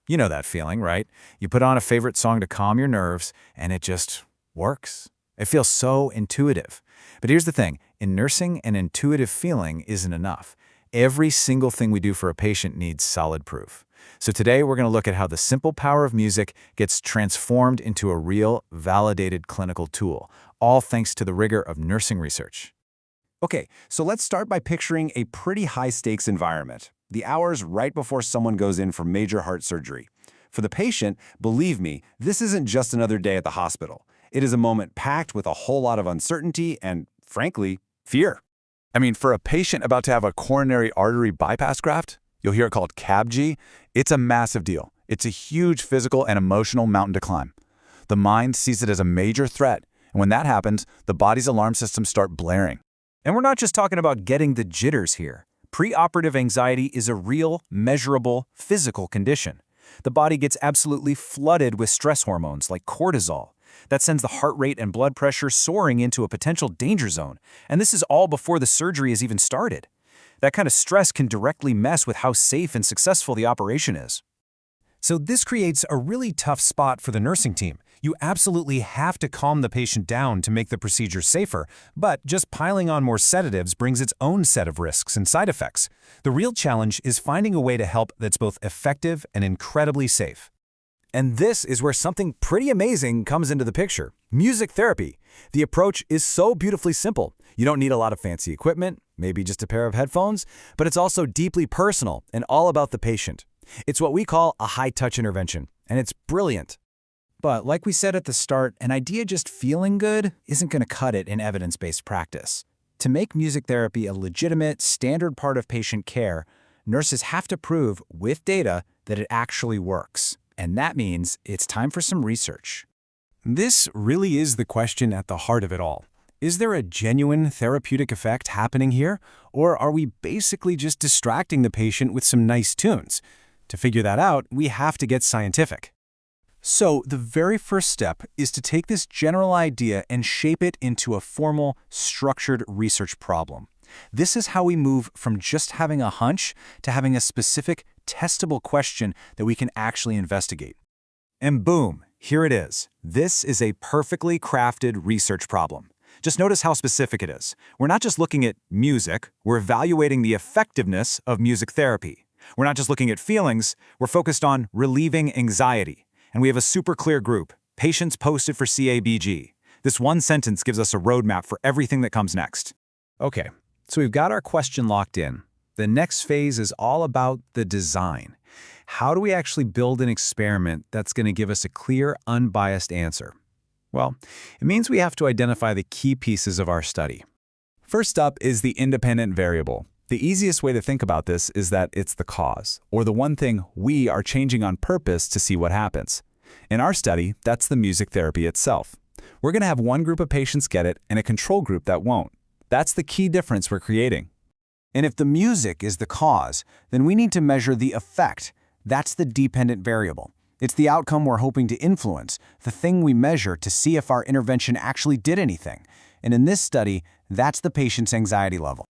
You know that feeling, right? You put on a favorite song to calm your nerves, and it just works. It feels so intuitive. But here's the thing, in nursing, an intuitive feeling isn't enough. Every single thing we do for a patient needs solid proof. So today we're going to look at how the simple power of music gets transformed into a real, validated clinical tool, all thanks to the rigor of nursing research. Okay, so let's start by picturing a pretty high-stakes environment, the hours right before someone goes in for major heart surgery. For the patient, believe me, this isn't just another day at the hospital. It is a moment packed with a whole lot of uncertainty and, frankly, fear. I mean, for a patient about to have a coronary artery bypass graft, you'll hear it called CABG, it's a massive deal. It's a huge physical and emotional mountain to climb. The mind sees it as a major threat, and when that happens, the body's alarm systems start blaring. And we're not just talking about getting the jitters here. Pre-operative anxiety is a real, measurable, physical condition. The body gets absolutely flooded with stress hormones like cortisol. That sends the heart rate and blood pressure soaring into a potential danger zone. And this is all before the surgery is even started. That kind of stress can directly mess with how safe and successful the operation is. So this creates a really tough spot for the nursing team. You absolutely have to calm the patient down to make the procedure safer, but just piling on more sedatives brings its own set of risks and side effects. The real challenge is finding a way to help that's both effective and incredibly safe. And this is where something pretty amazing comes into the picture. Music therapy. The approach is so beautifully simple. You don't need a lot of fancy equipment, maybe just a pair of headphones, but it's also deeply personal and all about the patient. It's what we call a high-touch intervention, and it's brilliant. But like we said at the start, an idea just feeling good isn't going to cut it in evidence-based practice. To make music therapy a legitimate, standard part of patient care, nurses have to prove, with data, that it actually works. And that means it's time for some research. This really is the question at the heart of it all. Is there a genuine therapeutic effect happening here, or are we basically just distracting the patient with some nice tunes? To figure that out, we have to get scientific. So the very first step is to take this general idea and shape it into a formal, structured research problem. This is how we move from just having a hunch to having a specific, testable question that we can actually investigate. And boom, here it is. This is a perfectly crafted research problem. Just notice how specific it is. We're not just looking at music, we're evaluating the effectiveness of music therapy. We're not just looking at feelings, we're focused on relieving anxiety. And we have a super clear group, patients posted for CABG. This one sentence gives us a roadmap for everything that comes next. Okay, so we've got our question locked in. The next phase is all about the design. How do we actually build an experiment that's going to give us a clear, unbiased answer? Well, it means we have to identify the key pieces of our study. First up is the independent variable. The easiest way to think about this is that it's the cause, or the one thing we are changing on purpose to see what happens. In our study, that's the music therapy itself. We're going to have one group of patients get it and a control group that won't. That's the key difference we're creating. And if the music is the cause, then we need to measure the effect. That's the dependent variable. It's the outcome we're hoping to influence, the thing we measure to see if our intervention actually did anything. And in this study, that's the patient's anxiety level.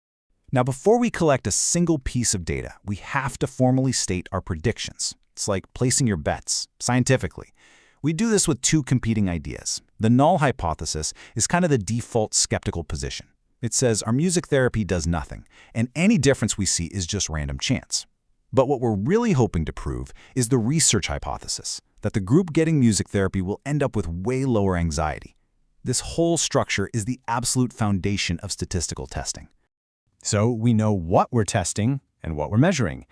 Now, before we collect a single piece of data, we have to formally state our predictions. It's like placing your bets, scientifically. We do this with two competing ideas. The null hypothesis is kind of the default skeptical position. It says our music therapy does nothing, and any difference we see is just random chance. But what we're really hoping to prove is the research hypothesis, that the group getting music therapy will end up with way lower anxiety. This whole structure is the absolute foundation of statistical testing. So we know what we're testing and what we're measuring.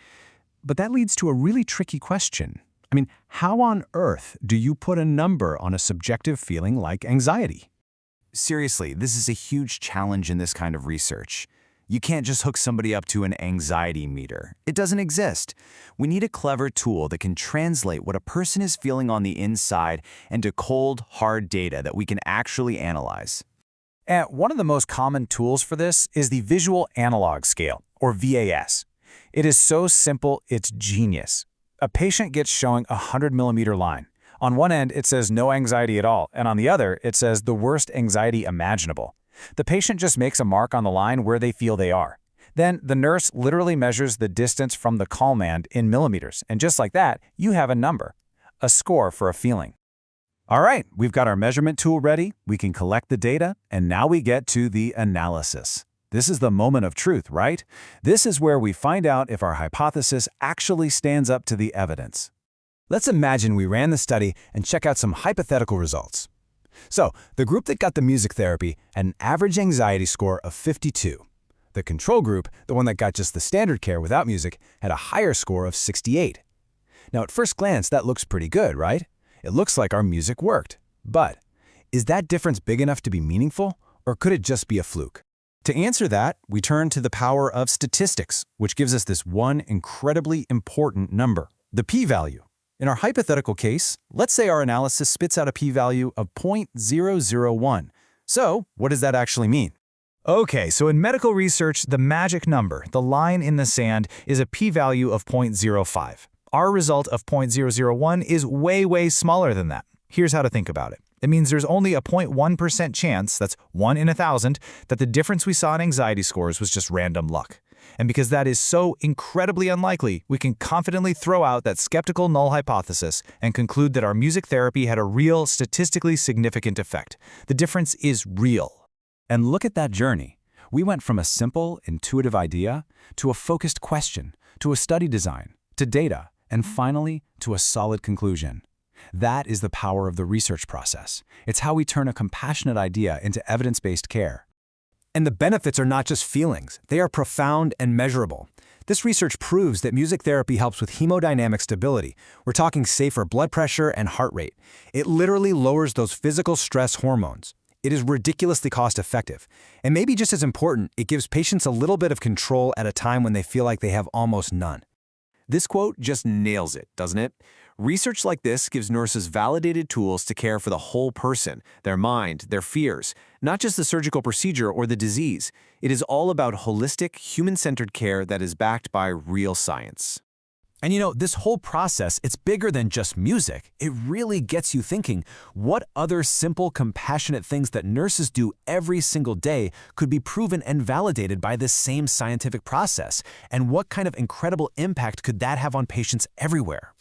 But that leads to a really tricky question. I mean, how on earth do you put a number on a subjective feeling like anxiety? Seriously, this is a huge challenge in this kind of research. You can't just hook somebody up to an anxiety meter. It doesn't exist. We need a clever tool that can translate what a person is feeling on the inside into cold, hard data that we can actually analyze. And one of the most common tools for this is the Visual Analog Scale, or VAS. It is so simple, it's genius. A patient gets showing a 100-millimeter line. On one end, it says no anxiety at all, and on the other, it says the worst anxiety imaginable. The patient just makes a mark on the line where they feel they are. Then the nurse literally measures the distance from the calm band in millimeters, and just like that, you have a number, a score for a feeling. All right, we've got our measurement tool ready, we can collect the data, and now we get to the analysis. This is the moment of truth, right? This is where we find out if our hypothesis actually stands up to the evidence. Let's imagine we ran the study and check out some hypothetical results. So, the group that got the music therapy had an average anxiety score of 52. The control group, the one that got just the standard care without music, had a higher score of 68. Now, at first glance, that looks pretty good, right? It looks like our music worked. But is that difference big enough to be meaningful, or could it just be a fluke? To answer that, we turn to the power of statistics, which gives us this one incredibly important number, the p-value. In our hypothetical case, let's say our analysis spits out a p-value of 0.001. So, what does that actually mean? Okay, so in medical research, the magic number, the line in the sand, is a p-value of 0.05. Our result of 0.001 is way smaller than that. Here's how to think about it. It means there's only a 0.1% chance, that's 1 in 1,000, that the difference we saw in anxiety scores was just random luck. And because that is so incredibly unlikely, we can confidently throw out that skeptical null hypothesis and conclude that our music therapy had a real, statistically significant effect. The difference is real. And look at that journey. We went from a simple, intuitive idea to a focused question, to a study design, to data, and finally, to a solid conclusion. That is the power of the research process. It's how we turn a compassionate idea into evidence-based care. And the benefits are not just feelings. They are profound and measurable. This research proves that music therapy helps with hemodynamic stability. We're talking safer blood pressure and heart rate. It literally lowers those physical stress hormones. It is ridiculously cost-effective. And maybe just as important, it gives patients a little bit of control at a time when they feel like they have almost none. This quote just nails it, doesn't it? Research like this gives nurses validated tools to care for the whole person, their mind, their fears, not just the surgical procedure or the disease. It is all about holistic, human-centered care that is backed by real science. And you know, this whole process, it's bigger than just music. It really gets you thinking, what other simple, compassionate things that nurses do every single day could be proven and validated by this same scientific process? And what kind of incredible impact could that have on patients everywhere?